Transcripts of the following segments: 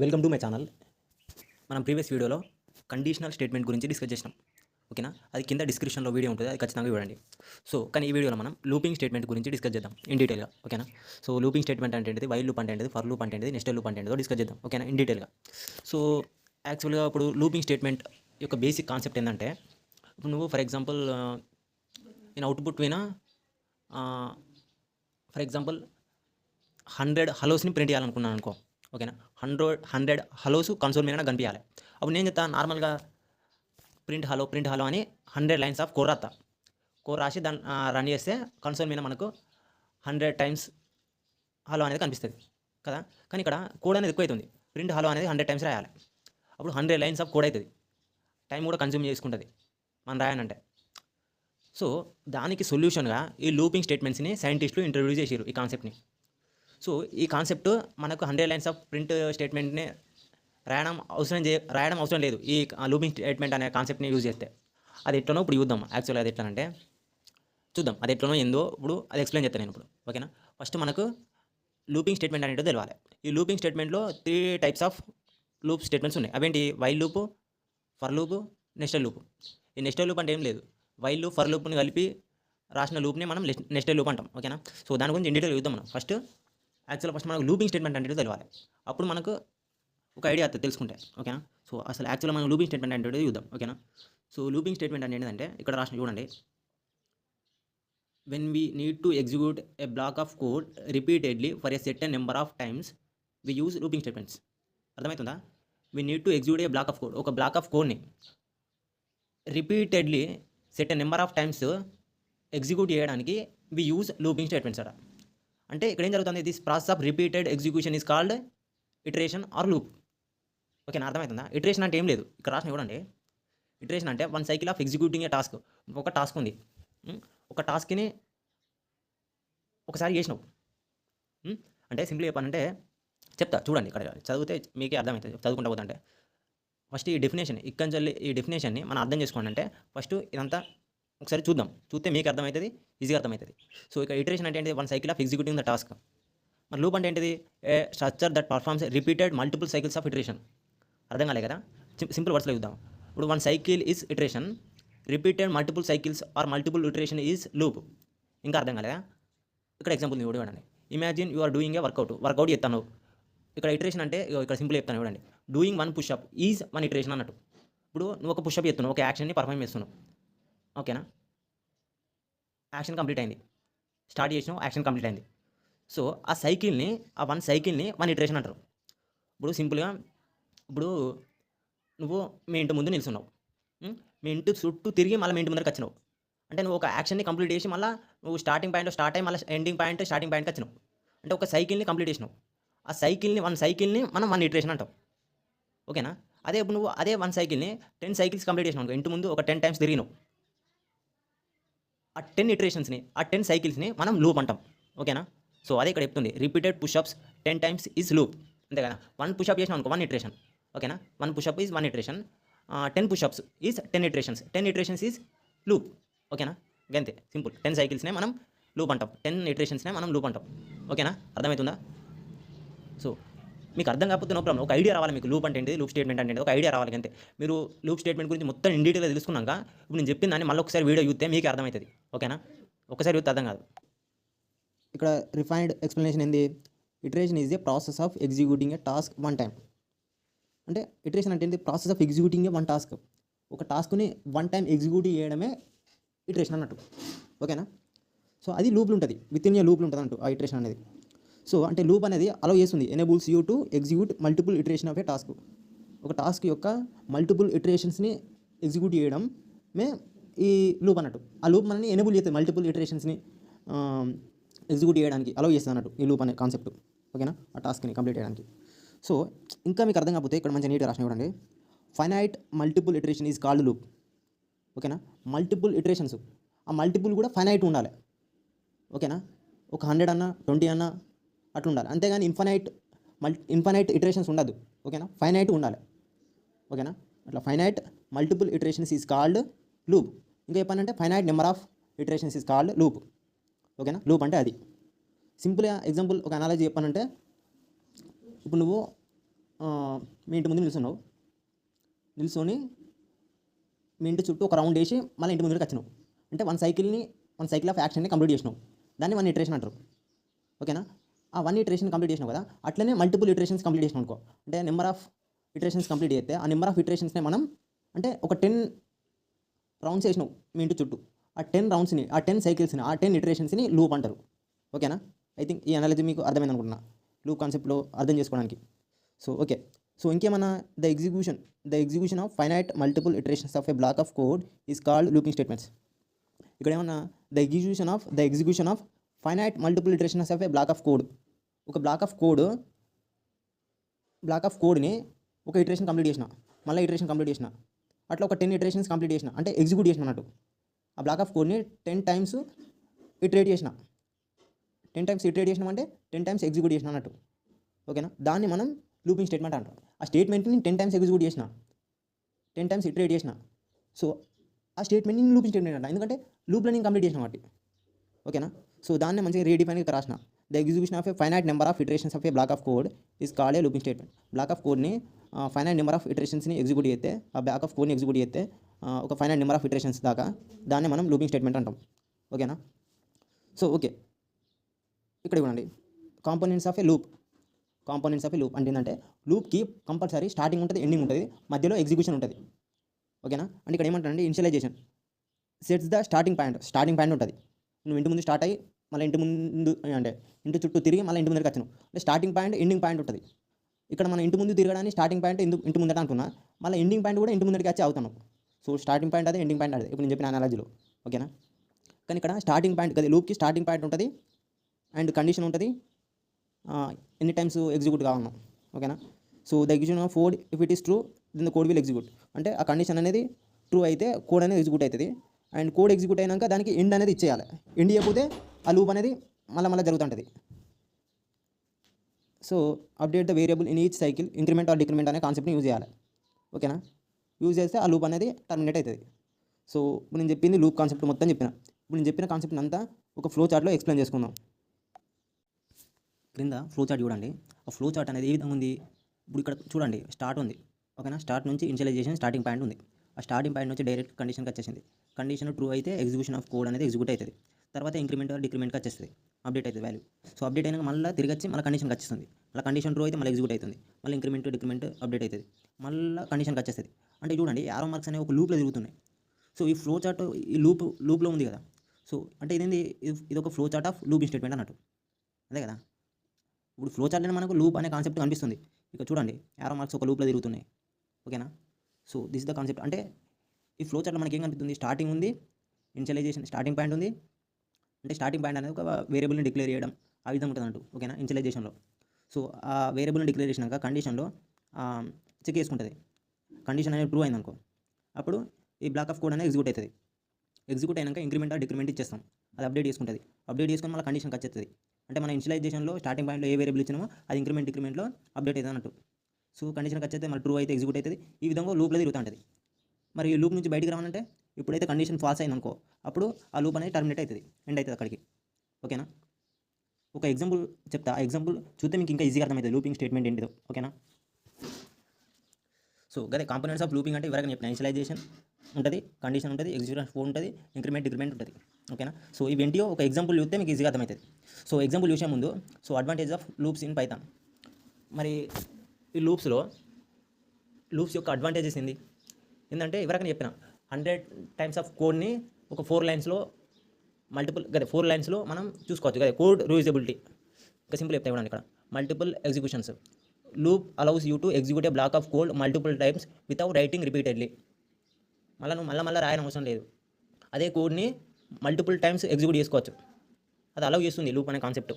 Welcome to my channel. మనం previous వీడియోలో conditional statement గురించి డిస్కస్ చేసినాం. ఓకేనా, అది కింద డిస్క్రిప్షన్లో వీడియో ఉంటుంది, అది ఖచ్చితంగా చూడండి. కానీ ఈ వీడియోలో మనం లూపింగ్ స్టేట్మెంట్ గురించి డిస్కస్ చేద్దాం ఇన్ డీటెయిల్గా. ఓకేనా, లూపింగ్ స్టేట్మెంట్ అంటే ఏంటిది, వైల్ లూప్ అంటే ఏంటిది, ఫర్ లూప్ అంటే ఏంటిది, నెస్టెడ్ లూప్ అంటే ఏంటిదో డిస్కస్ చేద్దాం. ఓకేనా, ఇన్ డీటెయిల్గా. సో యాక్చువల్గా ఇప్పుడు లూపింగ్ స్టేట్మెంట్ యొక్క బేసిక్ కాన్సెప్ట్ ఏంటంటే, ఇప్పుడు నువ్వు ఫర్ ఎగ్జాంపుల్ నేను అవుట్పుట్ వినా ఫర్ ఎగ్జాంపుల్ 100 హలోస్ని ప్రింట్ చేయాలనుకున్నాను అనుకో. ఓకేనా, 100 హలోస్ కన్సోల్ మీద కనిపించాలి. అప్పుడు నేను చెప్తా నార్మల్గా ప్రింట్ హలో అని 100 లైన్స్ ఆఫ్ కోడ్ రాస్తా. కోడ్ రాసి దాన్ని రన్ చేస్తే కన్సోల్ మీద మనకు 100 టైమ్స్ హలో అనేది కనిపిస్తుంది కదా. కానీ ఇక్కడ కోడ్ అనేది ఎక్కువ అవుతుంది. ప్రింట్ హలో అనేది 100 టైమ్స్ రాయాలి. అప్పుడు 100 లైన్స్ ఆఫ్ కోడ్ అవుతుంది. టైం కూడా కన్జ్యూమ్ చేసుకుంటుంది మనం రాయాలంటే. సో దానికి సొల్యూషన్గా ఈ లూపింగ్ స్టేట్మెంట్స్ని సైంటిస్టులు ఇంట్రడ్యూస్ చేసారు ఈ కాన్సెప్ట్ని. సో ఈ కాన్సెప్ట్ మనకు 100 లైన్స్ ఆఫ్ ప్రింట్ స్టేట్మెంట్ని రాయడం అవసరం లేదు ఈ లూపింగ్ స్టేట్మెంట్ అనే కాన్సెప్ట్ని యూజ్ చేస్తే. అది ఎట్లనో ఇప్పుడు చూద్దాం. యాక్చువల్గా అది ఎట్లా అంటే చూద్దాం, అది ఎట్లనో ఏందో ఇప్పుడు అది ఎక్స్ప్లెయిన్ చేస్తాను నేను ఇప్పుడు. ఓకేనా, ఫస్ట్ మనకు లూపింగ్ స్టేట్మెంట్ అనేది తెలవాలి. ఈ లూపింగ్ స్టేట్మెంట్లో 3 టైప్స్ ఆఫ్ లూప్ స్టేట్మెంట్స్ ఉన్నాయి. అవేంటి, while loop, for loop, nested loop. ఈ నెస్టెడ్ లూప్ అంటే ఏం లేదు, వైల్ లూప్ ఫర్ లూప్ని కలిపి రాసిన లూప్ని మనం నెస్టెడ్ లూప్ అంటాం. ఓకేనా, సో దాని గురించి ఇన్ డీటెయిల్ చూద్దాం మనం. ఫస్ట్ మనకు లూపింగ్ స్టేట్మెంట్ అంటే తెలియాలి. అప్పుడు మనకు ఒక ఐడియా వస్తుంది తెలుసుకుంటే. ఓకేనా, సో అసలు యాక్చువల్గా మనం లూపింగ్ స్టేట్మెంట్ అంటే చూద్దాం. ఓకేనా, సో లూపింగ్ స్టేట్మెంట్ అంటే ఏంటంటే ఇక్కడ రాసిన చూడండి, when we need to execute a block of code repeatedly for a certain number of times we use looping statements. అర్థమవుతుందా? We need to execute a block of code, ఒక block of కోడ్ని repeatedly certain number of times execute చేయడానికి we use looping statements అట. అంటే ఇక్కడ ఏం జరుగుతుంది, this process of repeated execution is called iteration or loop. ఓకేనా, అర్థమవుతుందా? ఇటరేషన్ అంటే ఏం లేదు, ఇక్కడ రాసిన చూడండి. ఇటరేషన్ అంటే one cycle of executing A task. ఒక టాస్క్ ఉంది, ఒక టాస్క్ని ఒకసారి చేసినావు. అంటే సింపుల్ చెప్పాలంటే చెప్తా చూడండి, ఇక్కడ చదివితే మీకే అర్థమవుతుంది. చదువుకుంటా పోతుంటే ఫస్ట్ ఈ డెఫినేషన్ ఇక్కడ నుంచి ఈ డెఫినేషన్ని మనం అర్థం చేసుకోండి. అంటే ఫస్ట్ ఇదంతా ఒకసారి చూస్తే మీకు అర్థమవుతుంది, ఈజీగా అర్థమవుతుంది. సో ఇక్కడ ఇటరేషన్ అంటే ఏంటిది, one cycle of executing the task. మరి లూప్ అంటే ఏంటిది, a structure that performs repeated multiple cycles of iteration. అర్థం కాలే కదా, సింపుల్ వర్డ్స్లో చూద్దాం. ఇప్పుడు one cycle is iteration, repeated multiple cycles are multiple iteration is loop. ఇంకా అర్థం కాలేదా? ఇక్కడ ఎగ్జాంపుల్ చూడండి. Imagine you are doing a workout చేస్తాను. ఇక్కడ ఇటరేషన్ అంటే ఇక్కడ సింపుల్ చెప్తాను చూడండి. Doing one pushup is one iteration అన్నట్టు. ఇప్పుడు నువ్వు ఒక పుషప్ చేస్తున్నావు, ఒక యాక్షన్ని పర్ఫార్మ్ చేస్తున్నావు. ఓకేనా, యాక్షన్ కంప్లీట్ అయింది, స్టార్ట్ చేసినావు, యాక్షన్ కంప్లీట్ అయింది. సో ఆ వన్ సైకిల్ని వన్ ఇటరేషన్ అంటారు. ఇప్పుడు సింపుల్గా ఇప్పుడు నువ్వు మీ ఇంటి ముందు నిల్చున్నావు, మీ ఇంటి చుట్టూ తిరిగి మళ్ళీ మీ ఇంటి ముందరికి వచ్చినావు. అంటే నువ్వు ఒక యాక్షన్ని కంప్లీట్ చేసి మళ్ళీ నువ్వు స్టార్టింగ్ పాయింట్ స్టార్ట్ అయ్యి మళ్ళీ స్టార్టింగ్ పాయింట్కి వచ్చినావు. అంటే ఒక సైకిల్ని కంప్లీట్ చేసినావు. ఆ వన్ సైకిల్ని మనం వన్ ఇటరేషన్ అంటాం. ఓకేనా, అదే ఇప్పుడు నువ్వు అదే వన్ సైకిల్ని 10 సైకిల్స్ కంప్లీట్ చేసినావు. ఇంటి ముందు ఒక 10 టైమ్స్ తిరిగినావు. ఆ 10 ఇటరేషన్స్ని, ఆ 10 సైకిల్స్ని మనం లూప్ అంటాం. ఓకేనా, సో అదే ఇక్కడ చెప్తుంది, repeated push-ups 10 times is loop. అంతే కదా, 1 పుషప్ చేసినాం అనుకో 1 ఇటరేషన్. ఓకేనా, 1 pushup is 1 iteration, 10 pushups is 10 iterations, 10 iterations is loop. ఓకేనా, అంతే సింపుల్. 10 సైకిల్స్నే మనం లూప్ అంటాం, 10 ఇటరేషన్స్నే మనం లూప్ అంటాం. ఓకేనా, అర్థమవుతుందా? సో మీకు అర్థం కాకపోతే నో ప్రాబ్లం, ఒక ఐడియా రావాలి మీకు. లూప్ అంటే ఏంటి, లూప్ స్టేట్మెంట్ అంటే ఒక ఐడియా రావాలి అంతే. మీరు లూప్ స్టేట్మెంట్ గురించి మొత్తం ఇన్ డీటెయిల్గా తెలుసుకున్నాక ఇప్పుడు నేను చెప్పిన దాన్ని మళ్ళీ ఒకసారి వీడియో చూస్తే మీకు అర్థమవుతుంది. ఓకేనా, ఒకసారి చూస్తే అర్థం కాదు. ఇక్కడ రిఫైన్డ్ ఎక్స్ప్లెనేషన్ ఏంది, iteration is a process of executing A task one time. అంటే ఇటరేషన్ అంటే ఏంటి, process of executing A one task. ఒక టాస్క్ని వన్ టైం ఎగ్జిక్యూట్ చేయడమే ఇటరేషన్ అన్నట్టు. ఓకేనా, సో అది లూప్లు ఉంటుంది, విత్ ఇన్ ఏ లూప్లు ఉంటుంది అన్నట్టు ఆ ఇటరేషన్ అనేది. సో అంటే లూప్ అనేది అలౌ చేస్తుంది, enables you to execute multiple iteration of A task. ఒక టాస్క్ యొక్క మల్టిపుల్ ఇటరేషన్స్ని ఎగ్జిక్యూట్ చేయడమే ఈ లూప్ అన్నట్టు. ఆ లూప్ మనని ఎనేబుల్ చేస్తుంది, మల్టిపుల్ ఇటరేషన్స్ని ఎగ్జిక్యూట్ చేయడానికి అలౌ చేస్తుంది అన్నట్టు ఈ లూప్ అనే కాన్సెప్ట్. ఓకేనా, ఆ టాస్క్ని కంప్లీట్ చేయడానికి. సో ఇంకా మీకు అర్థం కాకపోతే ఇక్కడ మంచిగా నీట్గా రాసిన చూడండి, finite multiple iteration is called loop. ఓకేనా, మల్టిపుల్ ఇటరేషన్స్, ఆ మల్టిపుల్ కూడా ఫైనైట్ ఉండాలి. ఓకేనా, ఒక 100 అన్నా 20 అన్నా అట్లా ఉండాలి, అంతేగాని ఇన్ఫైనైట్ ఇటరేషన్స్ ఉండదు. ఓకేనా, ఫైనైట్ ఉండాలి. ఓకేనా, అట్లా finite multiple iterations is called loop. ఇంకా చెప్పానంటే finite number of iterations is called loop. ఓకేనా, లూప్ అంటే అది. సింపుల్గా ఎగ్జాంపుల్ ఒక అనాలజీ చెప్పానంటే, ఇప్పుడు నువ్వు మీ ఇంటి ముందు నిల్చున్నావు, నిల్చొని మీ ఇంటి చుట్టూ ఒక రౌండ్ వేసి మళ్ళీ ఇంటి ముందుకు వచ్చినావు అంటే వన్ సైకిల్ ఆఫ్ యాక్షన్ని కంప్లీట్ చేసినావు. దాన్ని 1 ఇటరేషన్ అంటారు. ఓకేనా? ఆ 1 ఇటరేషన్ కంప్లీట్ చేసినావు కదా, అట్లనే మల్టిపుల్ ఇటరేషన్స్ కంప్లీట్ చేసినావు అనుకో, అంటే నెంబర్ ఆఫ్ ఇటరేషన్స్ కంప్లీట్ చేస్తే ఆ నెంబర్ ఆఫ్ ఇటరేషన్స్ని మనం అంటే ఒక 10 రౌండ్స్ వేసినావు మీ ఇంటి చుట్టూ, ఆ 10 రౌండ్స్ని, ఆ 10 సైకిల్స్ని, ఆ 10 ఇటరేషన్స్ని లూప్ అంటారు. ఓకేనా? ఐ థింక్ ఈ అనాలజీ మీకు అర్థమైంది అనుకుంటున్నా లూప్ కాన్సెప్ట్లో అర్థం చేసుకోవడానికి. సో ఓకే, సో ఇంకేమన్నా the execution of finite multiple iterations of A block of code is called looping statements. ఇక్కడ ఏమన్నా the execution of finite multiple iterations of A block of code, ఒక బ్లాక్ ఆఫ్ కోడ్ని ఒక iteration complete చేసిన, మళ్ళీ iteration complete చేసిన, అట్లా ఒక 10 ఇటరేషన్స్ కంప్లీట్ చేసిన అంటే ఎగ్జిక్యూట్ చేసిన అన్నట్టు. ఆ బ్లాక్ ఆఫ్ కోడ్ని 10 టైమ్స్ ఇటరేట్ చేసిన, 10 టైమ్స్ ఇటరేట్ చేసినామంటే 10 టైమ్స్ ఎగ్జిక్యూట్ చేసిన అన్నట్టు. ఓకేనా? దాన్ని మనం లూపింగ్ స్టేట్మెంట్ అంటాం. ఆ స్టేట్మెంట్ని 10 టైమ్స్ ఎగ్జిక్యూట్ చేసిన, 10 టైమ్స్ ఇటరేట్ చేసిన, సో ఆ స్టేట్మెంట్ని లూపింగ్ స్టేట్మెంట్ అంట, ఎందుకంటే లూప్లో నేను కంప్లీట్ చేసిన వాటి. ఓకేనా? సో దాన్ని మంచిగా రీడిఫైన్గా రాసిన. The execution of A finite number of iterations of A block of code is called a looping statement. Black of కోడ్ని ఫైనైట్ నెంబర్ ఆఫ్ ఇటరేషన్స్ని ఎగ్జిక్యూట్ చేస్తే, ఆ బ్లాక్ ఆఫ్ కోడ్ని ఎగ్జిక్యూట్ చేస్తే ఒక ఫైనైట్ నెంబర్ ఆఫ్ ఇటరేషన్స్ దాకా, దాన్ని మనం looping statement అంటాం. ఓకేనా? సో ఓకే, ఇక్కడ ఇవ్వండి కాంపోనెంట్స్ ఆఫ్ ఏ లూప్ అంటే ఏంటంటే లూప్కి కంపల్సరీ స్టార్టింగ్ ఉంటుంది, ఎండింగ్ ఉంటుంది, మధ్యలో ఎగ్జిక్యూషన్ ఉంటుంది. ఓకేనా? అంటే ఇక్కడ ఏమంటారంటే initialization sets the starting point ఉంటుంది. నువ్వు ఇంటి ముందు స్టార్ట్ అయ్యి మళ్ళీ ఇంటి చుట్టూ తిరిగి మళ్ళీ ఇంటి ముందరికి వచ్చినావు అంటే స్టార్టింగ్ పాయింట్ ఎండింగ్ పాయింట్ ఉంటుంది. ఇక్కడ మనం ఇంటి ముందు తిరగడానికి స్టార్టింగ్ పాయింట్ ఇంటి ముందట అనుకున్నా, మళ్ళీ ఎండింగ్ పాయింట్ కూడా ఇంటి ముందరికి వచ్చి అవుతాను. సో స్టార్టింగ్ పాయింట్ అదే, ఎండింగ్ పాయింట్ అదే, ఇప్పుడు నేను చెప్పిన అనాలజీలో. ఓకేనా? కానీ ఇక్కడ స్టార్టింగ్ పాయింట్ కదా, లూప్కి స్టార్టింగ్ పాయింట్ ఉంటుంది అండ్ కండిషన్ ఉంటుంది, ఎన్ని టైమ్స్ ఎగ్జిక్యూట్ కావాలన్నాం. ఓకేనా? So the execution of code if it is true then the code will execute, అంటే ఆ కండిషన్ అనేది ట్రూ అయితే కోడ్ అనేది ఎగ్జిక్యూట్ అవుతుంది. అండ్ కోడ్ ఎగ్జిక్యూట్ అయినాక దానికి ఎండ్ అనేది ఇచ్చేయాలి. ఎండ్ చేయకపోతే ఆ లూప్ అనేది మళ్ళీ జరుగుతుంటుంది. So update the variable in each cycle, increment are decrement అనే కాన్సెప్ట్ని యూజ్ చేయాలి. ఓకేనా? యూజ్ చేస్తే ఆ లూప్ అనేది టర్మినేట్ అవుతుంది. సో ఇప్పుడు నేను చెప్పింది లూప్ కాన్సెప్ట్ మొత్తం చెప్పిన. ఇప్పుడు నేను చెప్పిన కాన్సెప్ట్ అంతా ఒక ఫ్లో చార్ట్లో ఎక్స్ప్లెయిన్ చేసుకుందాం. క్రింద ఫ్లో చార్ట్ చూడండి. ఆ ఫ్లో చార్ట్ అనేది ఏ విధంగా ఉంది, ఇప్పుడు ఇక్కడ చూడండి స్టార్ట్ ఉంది. ఓకేనా? స్టార్ట్ నుంచి ఇనిషియలైజేషన్ స్టార్టింగ్ పాయింట్ ఉంది. ఆ స్టార్టింగ్ పాయింట్ నుంచి డైరెక్ట్ కండిషన్కి వచ్చేసింది. కండిషన్ ట్రూ అయితే ఎగ్జిక్యూషన్ ఆఫ్ కోడ్ అనేది ఎగ్జిక్యూట్ అవుతుంది. తర్వాత ఇంక్రిమెంట్ ఆర్ డిక్రిమెంట్కి వచ్చేస్తుంది, అప్డేట్ అవుతుంది వాల్యూ. సో అప్డేట్ అయినాక మళ్ళీ తిరిగి వచ్చి మళ్ళీ కండిషన్కి వచ్చేస్తుంది. మళ్ళీ కండిషన్ ట్రూ అయితే మళ్ళీ ఎగ్జిక్యూట్ అవుతుంది, మళ్ళీ ఇంక్రిమెంట్ డిక్రిమెంట్ అప్డేట్ అవుతుంది, మళ్ళీ కండిషన్కి వచ్చేస్తుంది. అంటే చూడండి యారో మార్క్స్ అనేవి ఒక లూప్లో తిరుగుతున్నాయి. సో ఈ ఫ్లో చార్ట్ ఈ లూప్లో ఉంది కదా. సో అంటే ఇదేంది, ఇది ఒక flow chart of looping statement అన్నట్టు, అదే కదా. ఇప్పుడు ఫ్లో చార్ట్లోనే మనకు లూప్ అనే కాన్సెప్ట్ కనిపిస్తుంది. ఇక చూడండి యారో మార్క్స్ ఒక లూప్లో తిరుగుతున్నాయి. ఓకేనా? So this is the concept. అంటే ఈ ఫ్లో చార్ట్లో మనకి ఏం కనిపిస్తుంది, స్టార్టింగ్ ఉంది, ఇనిషియలైజేషన్ స్టార్టింగ్ పాయింట్ ఉంది, అంటే స్టార్టింగ్ పాయింట్ అనేది ఒక వేరియబుల్ని డిక్లేర్ చేయడం ఆ విధంగా ఉంటుంది అంటూ. ఓకేనా? ఇనిషియలైజేషన్లో. సో ఆ వేరియబుల్ని డిక్లేర్ చేసినాక కండిషన్లో చెక్ చేసుకుంటుంది. కండిషన్ అనేది ట్రూ అయిందనుకో, అప్పుడు ఈ బ్లాక్ ఆఫ్ కోడ్ అనేది ఎగ్జిక్యూట్ అవుతుంది. ఎగ్జిక్యూట్ అయినాక ఇంక్రిమెంట్ ఆర్ డిక్రిమెంట్ ఇచ్చేస్తాం, అది అప్డేట్ చేసుకుంటుంది. అప్డేట్ చేసుకొని మళ్ళీ కండిషన్కి వచ్చేస్తుంది. అంటే మన ఇనిషియలైజేషన్లో స్టార్టింగ్ పాయింట్లో ఏ వేరియబుల్ ఇచ్చినామో అది ఇంక్రిమెంట్ డిక్రిమెంట్లో అప్డేట్ అవుతుంది అన్నట్టు. సో కండిషన్కి వచ్చేస్తే మళ్ళీ ట్రూ అయితే ఎగ్జిక్యూట్ అవుతుంది. ఈ విధంగా లూప్లో తిరుగుతూ ఉంటుంది. మరి ఈ లూప్ నుంచి బయటికి రావాలంటే ఇప్పుడైతే కండిషన్ ఫాల్స్ అయిందనుకో, అప్పుడు ఆ లూప్ అనేది టర్మినేట్ అవుతుంది, ఎండ్ అవుతుంది అక్కడికి. ఓకేనా? ఒక ఎగ్జాంపుల్ చెప్తా, ఆ ఎగ్జాంపుల్ చూస్తే మీకు ఇంకా ఈజీగా అర్థమవుతుంది లూపింగ్ స్టేట్మెంట్ ఏంటిదో. ఓకేనా? సో అదే కాంపోనెంట్స్ ఆఫ్ లూపింగ్ అంటే ఇవరకు చెప్పిన ఇనిషియలైజేషన్ ఉంటుంది, కండిషన్ ఉంటుంది, ఎగ్జిక్యూషన్ ఆఫ్ కోడ్ ఉంటుంది, ఇంక్రిమెంట్ డిక్రిమెంట్ ఉంటుంది. ఓకేనా? సో ఇవేంటియో ఒక ఎగ్జాంపుల్ చూస్తే మీకు ఈజీగా అర్థమవుతుంది. సో ఎగ్జాంపుల్ చూసే ముందు so advantage of loops in Python. మరి ఈ లూప్స్ యొక్క అడ్వాంటేజెస్ ఏంటంటే ఎవరికైనా చెప్పిన 100 టైమ్స్ ఆఫ్ కోడ్ని ఒక 4 లైన్స్లో కదా 4 లైన్స్లో మనం చూసుకోవచ్చు కదా. కోడ్ రీయూజబిలిటీ ఇంకా సింపుల్ చెప్తా ఇవ్వండి. ఇక్కడ multiple executions, loop allows you to execute a block of code multiple times without writing repeatedly. మళ్ళీ రాయని అవసరం లేదు, అదే కోడ్ని మల్టిపుల్ టైమ్స్ ఎగ్జిక్యూట్ చేసుకోవచ్చు, అది అలౌ చేస్తుంది లూప్ అనే కాన్సెప్ట్.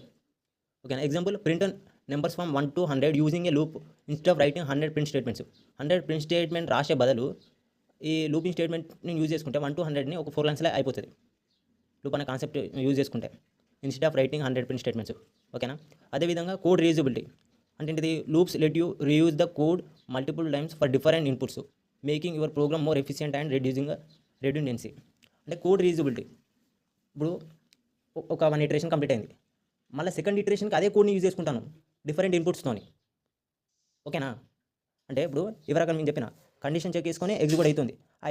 ఓకేనా? Example print numbers from 1 to 100 using a loop instead of writing 100 print statements. 100 print statement రాసే బదులు ఈ లూపింగ్ స్టేట్మెంట్ని యూజ్ చేసుకుంటే 1 to 100ని ఒక 4 లైన్స్లో అయిపోతుంది లూప్ అనే కాన్సెప్ట్ యూజ్ చేసుకుంటే, instead of writing 100 print statements. ఓకేనా? అదేవిధంగా కోడ్ రీయూజబిలిటీ అంటే ఏంటిది, loops let you reuse the code multiple times for different inputs, making your program more efficient and reducing redundancy. అంటే కోడ్ రీయూజబిలిటీ, ఇప్పుడు ఒక 1 iteration complete అయింది, మళ్ళీ సెకండ్ ఇటరేషన్కి అదే కోడ్ని యూజ్ చేసుకుంటాను డిఫరెంట్ ఇన్పుట్స్తోని. ఓకేనా? అంటే ఇప్పుడు ఇవరకం నేను చెప్పిన కండిషన్ చెక్ చేసుకొని ఎగ్జిక్యూట్ అవుతుంది. ఆ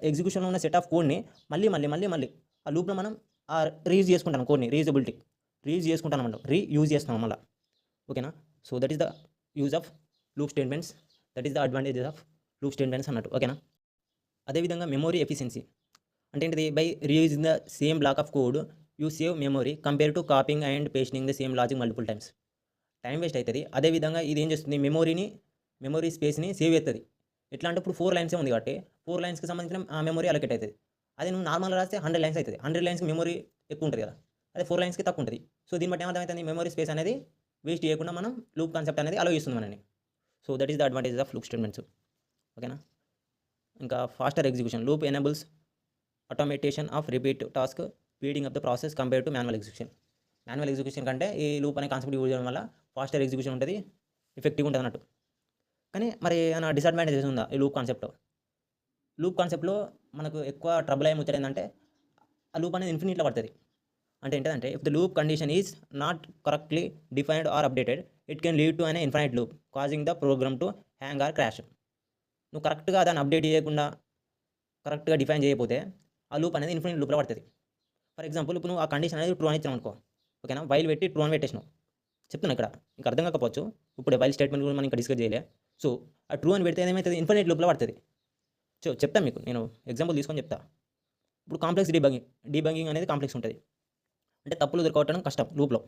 ఎగ్జిక్యూషన్లో ఉన్న సెట్ ఆఫ్ కోడ్ని మళ్ళీ ఆ లూప్లో మనం రీయూజ్ చేసుకుంటాం కోడ్ని, రీయూజ్ చేసుకుంటాం మనం, రీయూజ్ చేస్తాం మళ్ళీ. ఓకేనా. So that is the use of loop statements, that is the advantages of loop statements అన్నట్టు. ఓకేనా. అదేవిధంగా మెమొరీ ఎఫిషియన్సీ అంటే ఏంటిది, by reusing the same block of code you save memory compare to copying and pasting the same logic multiple times. Time waste అవుతుంది. అదేవిధంగా ఇది ఏం చేస్తుంది, మెమొరీ స్పేస్ని సేవ్ అవుతుంది. ఎట్లా అంటే ఇప్పుడు 4 లైన్సే ఉంది కాబట్టి 4 లైన్స్కి సంబంధించిన మెమొరీ అలొకేట్ అవుతుంది. అదే నువ్వు నార్మల్గా రాస్తే 100 లైన్స్ అవుతుంది. 100 లైన్స్కి మెమొరీ ఎక్కువ ఉంటుంది కదా, అదే 4 లైన్స్కి తక్కువ ఉంటుంది. సో దీన్ని బట్టి ఏమర్థమవుతుంది, మెమొరీ స్పేస్ అనేది వేస్ట్ చేయకుండా మనం లూప్ కాన్సెప్ట్ అనేది అలో చేస్తుంది మనని. So that is the advantages of loop statements. ఓకేనా. ఇంకా faster execution, loop enables automation of repeat task speeding up the process compare to manual execution కంటే ఈ లూప్ అనే కాన్సెప్ట్ యూజ్ చేయడం వల్ల ఫాస్టర్ ఎగ్జిక్యూషన్ ఉంటుంది, ఎఫెక్టివ్గా ఉంటుంది అన్నట్టు. కానీ మరి ఏమైనా డిసడ్వాంటేజెస్ ఉందా ఈ లూప్ కాన్సెప్ట్లో మనకు ఎక్కువ ట్రబుల్ అయ్యే ముచ్చట ఏంటంటే ఆ లూప్ అనేది ఇన్ఫినిట్లో పడుతుంది. అంటే ఏంటంటే if the loop condition is not correctly defined or updated it can lead to an infinite loop causing the program to hang or crash. నువ్వు కరెక్ట్గా దాన్ని అప్డేట్ చేయకుండా కరెక్ట్గా డిఫైన్ చేయకపోతే ఆ లూప్ అనేది ఇన్ఫినిట్ లూప్లో పడుతుంది. ఫర్ ఎగ్జాంపుల్ ఇప్పుడు నువ్వు ఆ కండిషన్ అనేది ట్రూ అని ఇచ్చావు అనుకో, ఓకేనా, వైల్ పెట్టి ట్రూ అని పెట్టేసినావు. చెప్తున్నా ఇక్కడ ఇంకా అర్థం కాకపోవచ్చు, ఇప్పుడు వైల్ స్టేట్మెంట్ కూడా మనం ఇంకా డిస్కస్ చేయలే. సో ఆ ట్రూ అని పెడితే ఏమవుతుంది, ఇన్ఫినిట్ లూప్లో పడుతుంది. సో చెప్తాను మీకు, నేను ఎగ్జాంపుల్ తీసుకొని చెప్తా. ఇప్పుడు కాంప్లెక్స్ డీబంగింగ్ అనేది కాంప్లెక్స్ ఉంటుంది, అంటే తప్పులు దొరకవటం కష్టం లూప్లో.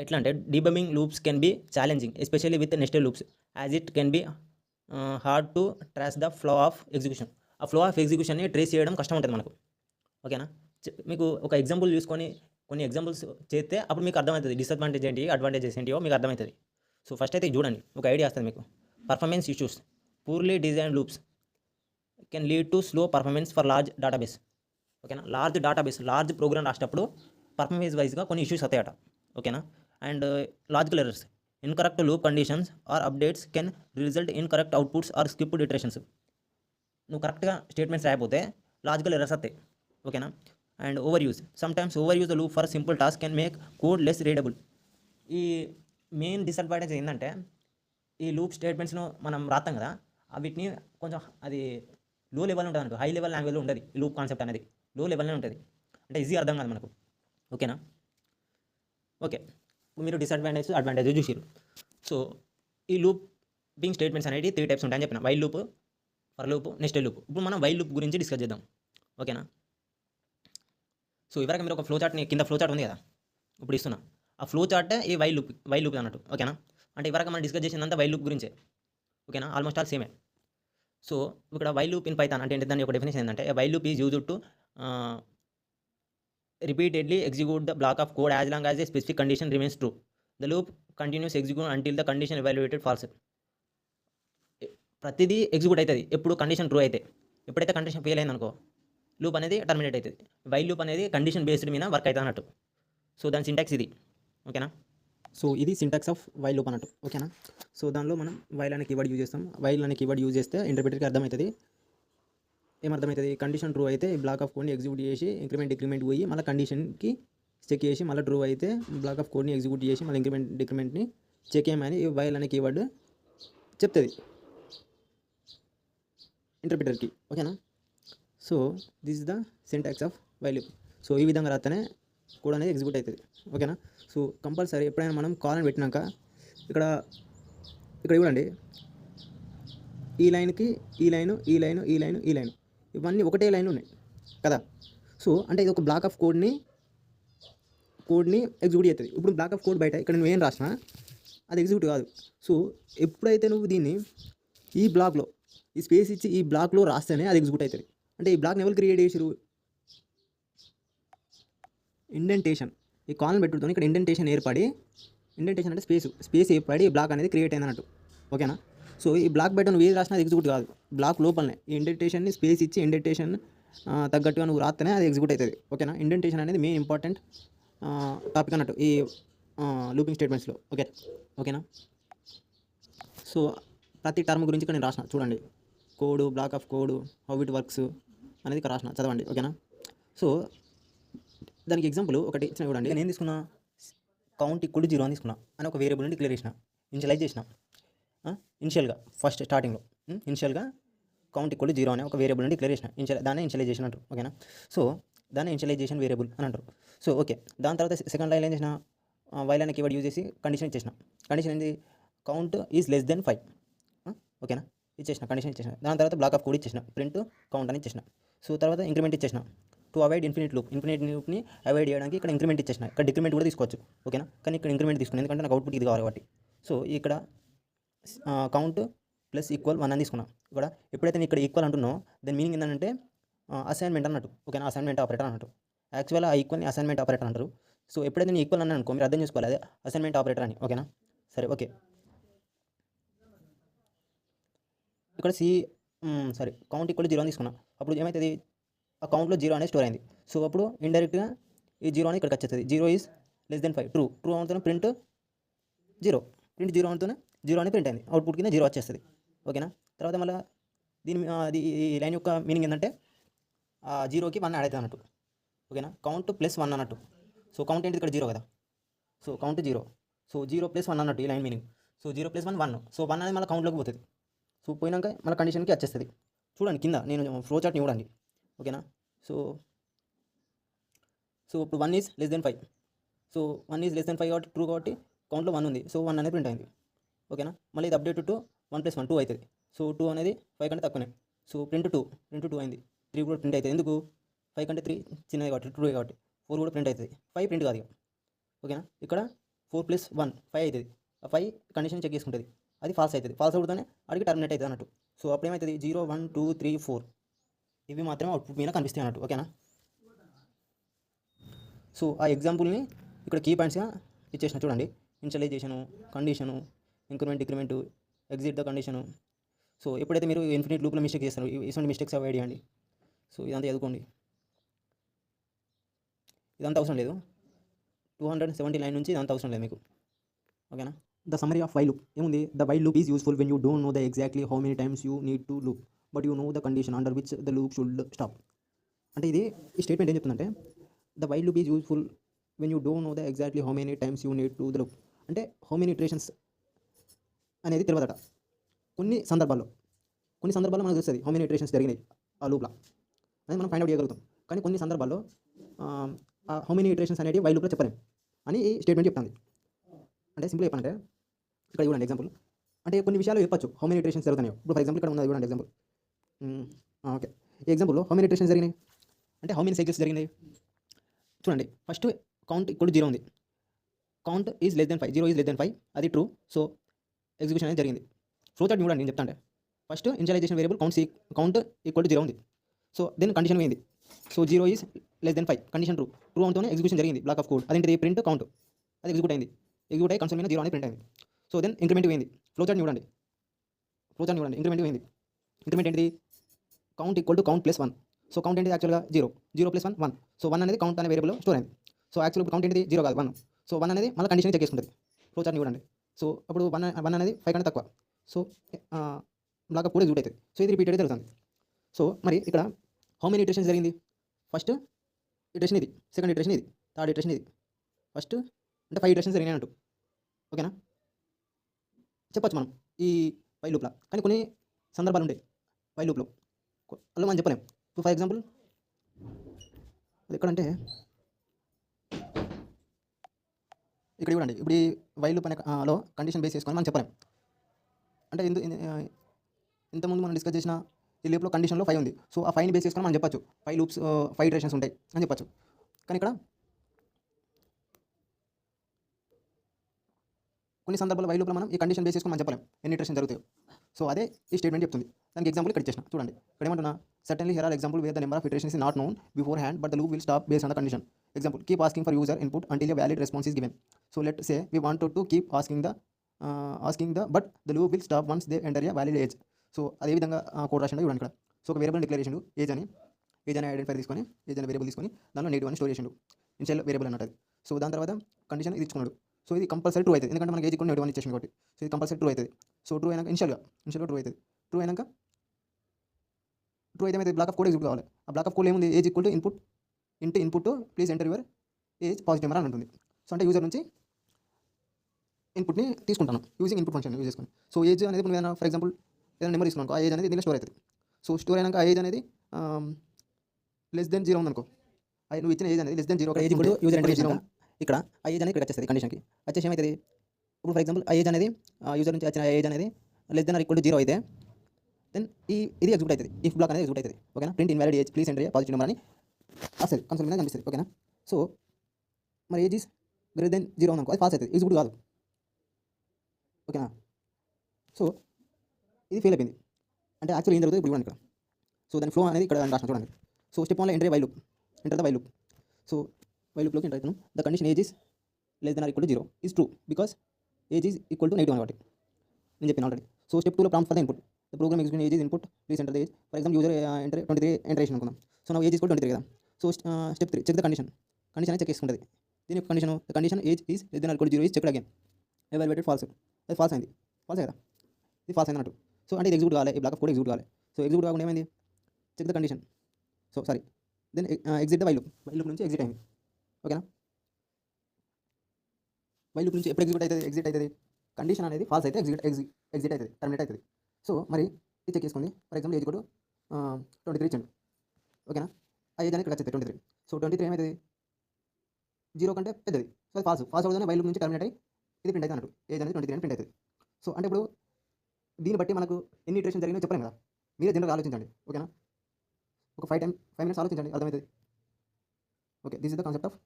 ఎట్లా అంటే debugging loops can be challenging especially with nested loops as it can be hard to trace the flow of execution. ఆ ఫ్లో ఆఫ్ ఎగ్జిక్యూషన్ని ట్రేస్ చేయడం కష్టం ఉంటుంది మనకు. ఓకేనా. మీకు ఒక ఎగ్జాంపుల్ చూసుకొని కొన్ని ఎగ్జాంపుల్స్ చేస్తే అప్పుడు మీకు అర్థమవుతుంది డిసడ్వాంటేజ్ ఏంటి, అడ్వాంటేజెస్ ఏంటియో మీకు అర్థమవుతుంది. సో ఫస్ట్ అయితే చూడండి, ఒక ఐడియా వస్తుంది మీకు. Performance issues, poorly design loops can lead to slow performance for large database. ఓకేనా. లార్జ్ ప్రోగ్రామ్ రాసేటప్పుడు పర్ఫార్మెన్స్ వైజ్గా కొన్ని ఇష్యూస్ వస్తాయట. ఓకేనా. And logical errors, incorrect loop conditions or updates can result in correct outputs or skipped iterations. నువ్వు కరెక్ట్గా statements రాయకపోతే logical errors వస్తాయి. ఓకేనా. And over use the loop for simple task can make code less readable. ఈ main disadvantage ఏంటంటే ఈ loop స్టేట్మెంట్స్ను మనం రాస్తాం కదా, వీటిని కొంచెం అది లో లెవెల్ ఉంటుంది అనుకో, హై లెవెల్ లాంగ్వేజ్లో ఉంటుంది ఈ లూప్ కాన్సెప్ట్ అనేది, లో లెవెల్నే ఉంటుంది, అంటే ఈజీ అర్థం కాదు మనకు. ఓకేనా. ఓకే, మీరు అడ్వాంటేజ్ చూసిరు. సో ఈ లూపింగ్ స్టేట్మెంట్స్ అనేవి 3 టైప్స్ ఉంటాయని చెప్పిన, while loop, for loop, nested loop. ఇప్పుడు మనం వైల్ లూప్ గురించి డిస్కస్ చేద్దాం. ఓకేనా. సో ఇవరకు మీరు ఒక ఫ్లో చార్ట్ని, కింద ఫ్లో చార్ట్ ఉంది కదా ఇప్పుడు ఇస్తున్నా, ఆ ఫ్లో చార్ట్ ఈ వైల్ లూప్ అన్నట్టు. ఓకేనా. అంటే ఇవరకు మనం డిస్కస్ చేసిందంతా వైల్ లూప్ గురించే. ఓకేనా. ఆల్మోస్ట్ ఆల్ సేమే. సో ఇక్కడ వైల్ లూప్ ఇన్ పైథాన్ అంటే దాని ఒక డెఫినేషన్ ఏంటంటే while loop is used to repeatedly execute the block of code as long as a specific condition remains true. The loop continues execute until the condition evaluated false. ప్రతిదీ execute అవుతుంది ఎప్పుడు condition true అయితే. ఎప్పుడైతే condition fail అయింది అనుకో loop అనేది terminate అవుతుంది. While loop అనేది కండిషన్ బేస్డ్ మీద వర్క్ అవుతుంది అన్నట్టు. సో దాని సింటాక్స్ ఇది. ఓకేనా. సో ఇది సింటాక్స్ ఆఫ్ వైల్ లూప్ అన్నట్టు. ఓకేనా. సో దానిలో మనం వైల్ అనే కీవర్డ్ యూజ్ చేస్తాం. వైల్ అనే కీవర్డ్ యూజ్ చేస్తే ఇంటర్ప్రిటర్కి అర్థమవుతుంది. ఏమర్థమవుతుంది, కండిషన్ ట్రూ అయితే బ్లాక్ ఆఫ్ కోడ్ని ఎగ్జిక్యూట్ చేసి ఇంక్రిమెంట్ పోయి మళ్ళీ కండిషన్కి చెక్ చేసి మళ్ళీ ట్రూ అయితే బ్లాక్ ఆఫ్ కోడ్ని ఎగ్జిక్యూట్ చేసి మళ్ళీ డిక్రిమెంట్ని చెక్ చేయమని వైల్ అనే కీవర్డ్ చెప్తుంది ఇంటర్ప్రిటర్కి. ఓకేనా. So this is the syntax of while loop. So ఈ విధంగా రాస్తేనే కోడ్ అనేది ఎగ్జిక్యూట్ అవుతుంది. ఓకేనా. సో కంపల్సరీ ఎప్పుడైనా మనం కాల్ పెట్టినాక ఇక్కడ చూడండి, ఈ లైన్కి ఈ లైన్ ఇవన్నీ ఒకటే లైన్ ఉన్నాయి కదా. సో అంటే ఇది ఒక బ్లాక్ ఆఫ్ కోడ్ని ఎగ్జిక్యూట్ చేస్తుంది. ఇప్పుడు బ్లాక్ ఆఫ్ కోడ్ బయట ఇక్కడ నువ్వు ఏం రాసినా అది ఎగ్జిక్యూట్ కాదు. సో ఎప్పుడైతే నువ్వు దీన్ని ఈ బ్లాక్లో ఈ స్పేస్ ఇచ్చి ఈ బ్లాక్లో రాస్తేనే అది ఎగ్జిక్యూట్ అవుతుంది. అంటే ఈ బ్లాక్ని ఎవరు క్రియేట్ చేసిరు, ఇండెంటేషన్, ఈ కాలన్ పెట్టుతో ఇక్కడ ఇండెంటేషన్ అంటే స్పేస్ ఏర్పడి ఈ బ్లాక్ అనేది క్రియేట్ అయింది అన్నట్టు. ఓకేనా. సో ఈ బ్లాక్ బయట నువ్వు ఏది రాసినా అది ఎగ్జిక్యూట్ కాదు, బ్లాక్ లోపలనే ఈ ఇండెంటేషన్ని స్పేస్ ఇచ్చి ఇండెంటేషన్ తగ్గట్టుగా నువ్వు రాస్తేనే అది ఎగ్జిక్యూట్ అవుతుంది. ఓకేనా. ఇండెంటేషన్ అనేది మెయిన్ ఇంపార్టెంట్ టాపిక్ అన్నట్టు ఈ లూపింగ్ స్టేట్మెంట్స్లో. ఓకేనా. సో ప్రతి టర్మ్ గురించి ఇక్కడ నేను రాసిన చూడండి, code, black of code, how it works అనేది ఇక్కడ రాసిన, చదవండి. ఓకేనా. సో దానికి ఎగ్జాంపుల్ ఒకటి ఇచ్చిన చూడండి. నేను తీసుకున్నా కౌంట్ ఈక్వల్ టు 0 అని తీసుకున్నా అని ఒక వేరియబుల్ని డిక్లేర్ చేసిన, ఇనిషియలైజ్ చేసిన. ఇనిషియల్గా ఫస్ట్ స్టార్టింగ్లో ఇనిషియల్గా కౌంట్ ఈక్వల్ 0 అనే ఒక వేరియబుల్ డిక్లేర్ చేసిన దాన్ని ఇనిషియలైజేషన్ అంటారు. ఓకేనా. సో దాన్ని ఇనిషియలైజేషన్ వేరియబుల్ అని అంటారు. సో ఓకే, దాని తర్వాత సెకండ్ లైన్ ఏం చేసిన, వైల్ అనే కీవర్డ్ యూజ్ చేసి కండిషన్ ఇచ్చేసిన. కండిషన్ ఏంది, కౌంట్ ఈజ్ లెస్ దెన్ 5. ఓకేనా, ఇచ్చేసిన కండిషన్ ఇచ్చేసిన. దాని తర్వాత బ్లాక్ ఆఫ్ కోడ్ ఇచ్చేసిన, ప్రింట్ కౌంట్ అని ఇచ్చేసిన. సో తర్వాత ఇంక్రిమెంట్ ఇచ్చేసిన టు అవాయిడ్ ఇన్ఫినిట్ లూప్ని అవాయిడ్ చేయడానికి ఇక్కడ ఇంక్రిమెంట్ ఇచ్చేసిన. ఇక్కడ డిక్రిమెంట్ కూడా తీసుకోవచ్చు. ఓకేనా, కానీ ఇక్కడ ఇంక్రిమెంట్ తీసుకున్నాను ఎందుకంటే నాకు అవుట్పుట్ ఇది కావాలి కాబట్టి. సో ఇక్కడ కౌంట్ ప్లస్ ఈక్వల్ 1 అని తీసుకున్నాను. ఇక్కడ ఎప్పుడైతే నేను ఇక్కడ ఈక్వల్ అంటున్నావు దాని మీనింగ్ ఏంటంటే అసైన్మెంట్ అన్నట్టు. ఓకేనా, అసైన్మెంట్ ఆపరేటర్ అన్నట్టు. యాక్చువల్గా ఆ ఈక్వల్ని అసైన్మెంట్ ఆపరేటర్ అంటారు. సో ఎప్పుడైతే నేను ఈక్వల్ అన్నాను అనుకో, మీరు అర్థం చేసుకోవాలి అదే అసైన్మెంట్ ఆపరేటర్ అని. ఓకేనా, సరే ఓకే. ఇక్కడ కౌంట్ ఈక్వల్ 0 అని తీసుకున్నా. అప్పుడు ఏమవుతుంది, ఆ కౌంట్లో 0 అనేది స్టోర్ అయింది. సో అప్పుడు ఇండైరెక్ట్గా ఈ 0 అనేది ఇక్కడికి వచ్చేస్తుంది. 0 ఈజ్ లెస్ దెన్ 5. ట్రూ అవుతున్న ప్రింట్ 0 అవుతున్న 0 అని ప్రింట్ అయింది. అవుట్పుట్ కింద 0 వచ్చేస్తుంది. ఓకేనా, తర్వాత మళ్ళీ అది ఈ లైన్ యొక్క మీనింగ్ ఏంటంటే 0కి 1 యాడ్ అవుతుంది అన్నట్టు. ఓకేనా, కౌంట్ ప్లస్ 1 అన్నట్టు. సో కౌంట్ ఏంటి ఇక్కడ 0 కదా, సో కౌంట్ 0. సో 0 ప్లస్ 1 అన్నట్టు ఈ line meaning. So 0 plus 1 1. So 1 అనేది మళ్ళీ కౌంట్లోకి పోతుంది. సో పోయినాక మళ్ళీ కండిషన్కి వచ్చేస్తుంది. చూడండి కింద నేను ఫ్లో చార్ట్ని చూడండి. ఓకేనా, సో ఇప్పుడు 1 is less than 5. So 1 is less than 5 కాబట్టి ట్రూ కాబట్టి కౌంట్లో 1 ఉంది. సో 1 అనేది ప్రింట్ అయింది. ఓకేనా, మళ్ళీ ఇది అప్డేట్ టు 1 + 1 2 అవుతుంది. సో 2 అనేది 5 కంటే తక్కువనే. సో ప్రింట్ 2 అయింది. 3 కూడా ప్రింట్ అవుతుంది. ఎందుకు, 5 కంటే 3 చిన్నది కాబట్టి 2 కాబట్టి. 4 కూడా ప్రింట్ అవుతుంది. 5 ప్రింట్ కాదు ఇక. ఓకేనా, ఇక్కడ 4 + 1 5 అవుతుంది. ఆ 5 కండిషన్ చెక్ చేసుకుంటుంది, అది ఫాల్స్ అవుతుంది. ఫాల్స్ అవుతుందనే అడిగి టర్మినేట్ అవుతుంది అన్నట్టు. సో అప్పుడు ఏమవుతుంది, 0 1 2 3 4 ఇవి మాత్రమే అవుట్పుట్ మీద కనిపిస్తాయి అన్నట్టు. ఓకేనా, సో ఆ ఎగ్జాంపుల్ని ఇక్కడ కీ పాయింట్స్గా ఇచ్చేసిన చూడండి. Initialisation, condition, increment decrement, exit the condition. So ఎప్పుడైతే మీరు ఇన్ఫినిట్ లూప్లో మిస్టేక్ చేస్తారు, ఇటువంటి మిస్టేక్స్ అవాయిడ్ చేయండి. సో ఇదంతా చదువుకోండి, ఇదంతా అవసరం లేదు. 279 నుంచి ఇదంతా అవసరం లేదు మీకు. ఓకేనా, the summary of while loop ఏముంది, the while loop is useful when you don't know the exactly how many times you need to loop but you know the condition under which the loop should stop. అంటే ఇది ఈ statement ఏం చెప్తుందంటే, the while loop is useful when you don't know the exactly how many times you need to the loop. అంటే how many iterations అనేది తెలియదట. కొన్ని సందర్భాల్లో మనకు తెలుస్తుంది హౌ మెనీ ఇటరేషన్స్ జరిగినాయి ఆ లూప్లో అనేది మనం ఫైండ్ అవుట్ చేయగలుగుతాం. కానీ కొన్ని సందర్భాల్లో హౌ మెనీ ఇటరేషన్స్ అనేది వైల్ లూప్లో చెప్పలేం అని ఈ స్టేట్మెంట్ చెప్తుంది. అంటే సింపుల్ చెప్పాలంటే ఇక్కడ చూడండి ఎగ్జాంపుల్. అంటే కొన్ని విషయాలు చెప్పచ్చు హౌ మెనీ ఇటరేషన్స్ జరుగుతున్నాయో. ఇప్పుడు ఫర్ ఎగ్జాంపుల్ ఇక్కడ ఉన్నది చూడండి ఎగ్జాంపుల్. ఓకే, ఈ ఎగ్జాంపుల్లో హౌ మెనీ ఇటరేషన్స్ జరిగినాయి అంటే హౌ మెనీ సైకిల్స్ జరిగినాయి చూడండి. ఫస్ట్ కౌంట్ ఈక్వల్ 0 ఉంది. Count is less than 5, 0 is less than 5, అది ట్రూ. సో ఎగ్జిక్యూషన్ అనేది జరిగింది. ఫ్లో చార్ట్ చూడండి నేను చెప్తాను. First initialization variable count equal 0 ఉంది. సో దెన్ కండిషన్ పోయింది. So 0 is less than 5, condition true అవుతూనే ఎగ్జిక్యూషన్ జరిగింది. బ్లాక్ ఆఫ్ కోడ్ అదేంటిది, ప్రింట్ కౌంట్, అది ఎగ్జిక్యూట్ అయ్యి కన్సోల్ మీద 0 అనేది ప్రింట్ అయింది. సో దెన్ ఇంక్రిమెంట్ పోయింది. ఫ్లో చార్ట్ చూడండి. ఇంక్రిమెంట్ పోయింది. ఇంక్రిమెంట్ ఏంటిది, count equal to count plus 1. So count ఏంటిది యాక్చువల్గా 0 + 1 1. సో 1 అనేది కౌంట్ అనే వేరియబుల్ స్టోర్ అయింది. సో యాక్చువల్ కౌంట్ ఏంటిది 0 కాదు 1. సో 1 అనేది మళ్ళీ కండిషన్ చెక్ చేసుకుంటుంది. ఫ్లో చార్ట్ చూడండి. సో అప్పుడు 1 అనేది 5 కంటే తక్కువ. So black of code execute అవుతుంది. సో ఇది రిపీటెడ్ జరుగుతుంది. సో మరి ఇక్కడ హౌ మెనీ ఇటరేషన్స్ జరిగింది, ఫస్ట్ ఇటరేషన్ ఇది, సెకండ్ ఇటరేషన్ ఇది, థర్డ్ ఇటరేషన్ ఇది. ఫస్ట్ అంటే 5 ఇటరేషన్స్ జరిగినాయి అంటూ. ఓకేనా, చెప్పచ్చు మనం ఈ వైల్ లూప్లో. కానీ కొన్ని సందర్భాలు ఉంటాయి వైల్ లూప్లో, అలా మనం చెప్పలేం. ఇప్పుడు ఫర్ ఎగ్జాంపుల్ అది ఎక్కడంటే ఇక్కడ చూడండి. ఇప్పుడు ఈ వైల్ లూప్ అనే లో కండిషన్ బేస్ చేసుకొని మనం చెప్పలేం. అంటే ఇంతకుముందు మనం డిస్కస్ చేసిన ఈ లూప్లో కండిషన్లో 5 ఉంది. సో ఆ 5ని బేస్ చేసుకొని మనం చెప్పచ్చు 5 లూప్స్ 5 ఇటరేషన్స్ ఉంటాయి అని చెప్పచ్చు. కానీ ఇక్కడ కొన్ని సందర్భాల్లో వైల్ లూప్లో మనం ఈ కండిషన్ బేస్ చేసుకొని మనం చెప్పలేం ఎన్ని ఇటరేషన్ జరుగుతాయో. సో అదే ఈ స్టేట్మెంట్ చెప్తుంది. దానికి ఎగ్జాంపుల్ ఇక్కడ ఇచ్చేసిన చూడండి. ఇక్కడ ఏమంటున్నా, certainly here are example where the number of iterations is not known beforehand but the loop will stop based on the condition. Example, keep asking for user input until a valid response is given. So let say we want to keep asking the but the loop will stop once they enter a valid age. So అదే విధంగా code రాసిండు చూడండి ఇక్కడ. So ఒక variable declare చేసిండు age అని identifier తీసుకొని, age అనే వేరియబుల్ తీసుకొని దానిలో నెగిటివ్ అని స్టోర్ చేసిండు. ఇనిషియల్ వేరియబుల్ అన్నట్టు అది. సో దాని తర్వాత కండిషన్ ఇది ఇచ్చుకున్నాడు. సో ఇది కంపల్సరీ ట్రూ అవుతుంది, ఎందుకంటే మనకి ఏజ్ కూడా నెగిటివ్ అని ఇచ్చేసింది కాబట్టి. సో ఇది కంపల్సరీ ట్రూ అవుతుంది. సో ట్రూ అయినాక ఇనిషియల్గా ట్రూ అవుతుంది. ట్రూ అయినాక ఏమైతే బ్లాక్ ఆఫ్ కోడ్ ఎగ్జిక్యూట్ కావాలి. ఆ బ్లాక్ ఆఫ్ కోడ్ ఏముంది, age equal to input please enter your age positive number అని ఉంటుంది. సో అంటే యూజర్ నుంచి ఇన్పుట్ని తీసుకుంటాను యూజింగ్ ఇన్పుట్ ఫంక్షన్ యూజ్ చేసుకొని. సో ఏజ్ అనేది ఇప్పుడు ఏదైనా ఫర్ ఎగ్జాంపుల్ ఏదైనా నెంబర్ తీసుకున్నాను, ఆ ఏజ్ అనేది దీనిలో స్టోర్ అవుతుంది. సో స్టోర్ అయినాక ఆ ఏజ్ అనేది లెస్ దెన్ 0 ఉందనుకో, నువ్వు ఇచ్చిన ఏజ్ అనేది లెస్ దెన్ 0 ఏజ్ ఇప్పుడు యూజర్ ఎంటర్ చేసినాక ఇక్కడ ఆ ఏజ్ అనేది ఇక్కడ వచ్చేస్తుంది కండిషన్కి. వచ్చేసి ఏమవుతుంది, ఇప్పుడు ఫర్ ఎగ్జాంపుల్ ఆ ఏజ్ అనేది యూజర్ నుంచి వచ్చిన ఏజ్ అనేది less than or equal to 0 అయితే దెన్ ఇది ఎగ్జిక్యూట్ అవుతుంది, ఇఫ్ బ్లాక్ అనేది ఎగ్జిక్యూట్ అవుతుంది. ఓకేనా, print invalid age please enter positive number అని అసలు కన్సోల్ మీద కనిపిస్తుంది. ఓకేనా, సో మరి ఏజ్ ఈస్ గ్రేటర్ దెన్ 0 ఉందనుకో, అది ఫాల్స్ అవుతుంది, ఎగ్జిక్యూట్ కాదు. ఓకేనా, సో ఇది ఫెయిల్ అయిపోయింది. అంటే యాక్చువల్ ఏం జరుగుతుంది ఇప్పుడు చూడండి ఇక్కడ. సో దాని ఫ్లో అనేది ఇక్కడ రాసిన చూడండి. సో స్టెప్ 1లో enter while loop, enter the while loop. So while లూప్లోకి ఎంటర్ అవుతాను. The condition age is less than or equal to 0 is true because age is equal to negative కాబట్టి నేను చెప్పాను ఆల్రెడీ. సో స్టెప్ 2లో prompt for the input, the program execute age is input please enter the age. For example user enter 23 enter చేసిన అనుకుందాం. So నా age is 23 కదా. So step 3 check the condition అనేది check చేసుకుంటుంది. దీని యొక్క condition, the condition age is less than or equal to 0 is checked again evaluated false. అది false అయింది, ఫాల్స్ కదా, ఇది ఫాల్స్ అయింది అన్నట్టు. సో అంటే ఇది ఎగ్జిక్యూట్ కావాలి, ఈ బ్లాక్ ఆఫ్ కోడ్ ఎగ్జిక్యూట్ కావాలి. సో ఎగ్జిక్యూట్ కాకుండా ఏమైంది, check the condition. So sorry, then exit the while loop, while loop నుంచి ఎగ్జిట్ అయింది. ఓకేనా, వైల్ లూప్ నుంచి ఎప్పుడు ఎగ్జిట్ అవుతుంది కండిషన్ అనేది ఫాల్స్ అయితే ఎగ్జిట్ అవుతుంది, టర్మినేట్ అవుతుంది. సో మరి ఇది చెక్ చేసుకోండి. ఫర్ ఎగ్జాంపుల్ ఏజ్ కూడా 23 ఇచ్చండి. ఓకేనా, ఆ ఏజ్ అనేది ఇక్కడ వచ్చేది 23. సో 23 ఏమవుతుంది, 0 కంటే పెద్దది. సో అది ఫాల్స్ అవుతుంది, వైల్ లూప్ నుంచి టర్మినేట్ అయ్యి ఇది ప్రింట్ అవుతుంది అన్నట్టు, ఏజ్ అనేది 23 అని ప్రింట్ అవుతుంది. సో అంటే ఇప్పుడు దీన్ని బట్టి మనకు ఎన్ని ఇటరేషన్ జరిగినా చెప్పలేం కదా, మీరే జనరల్గా ఆలోచించండి. ఓకేనా, ఒక 5 మినిట్స్ ఆలోచించండి, అర్థమవుతుంది. Okay, this is the concept of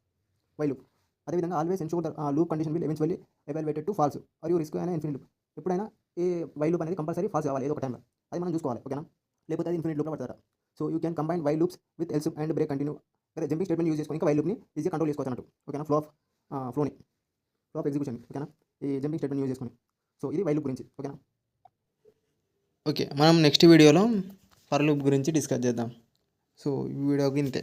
while loop. అదేవిధంగా always ensure the loop condition will eventually evaluated to false or you risk అయినా ఇన్ఫినిట్ లూప్. ఎప్పుడైనా ఏ వైల్ లూప్ అనేది కంపల్సరీ ఫాల్స్ కావాలి ఏదో ఒక టైంలో, అది మనం చూసుకోవాలి. ఓకేనా, లేకపోతే అది ఇన్ఫినిట్ లూప్లో పడతారా. So you can combine while loops with else and break continue. అదే జంపింగ్ స్టేట్మెంట్ యూజ్ చేసుకొని వైల్ లూప్ని ఈజీగా కంట్రోల్ చేసుకోవచ్చు అన్నట్టు. ఓకేనా, ఫ్లో ఆఫ్ ఎగ్జిక్యూషన్. ఓకేనా, ఈ జంపింగ్ స్టేట్మెంట్ యూజ్ చేసుకొని. సో ఇది వైల్ లూప్ గురించి. ఓకేనా, ఓకే, మనం నెక్స్ట్ వీడియోలో ఫర్ లూప్ గురించి డిస్కస్ చేద్దాం. సో ఈ వీడియోకి ఇంతే.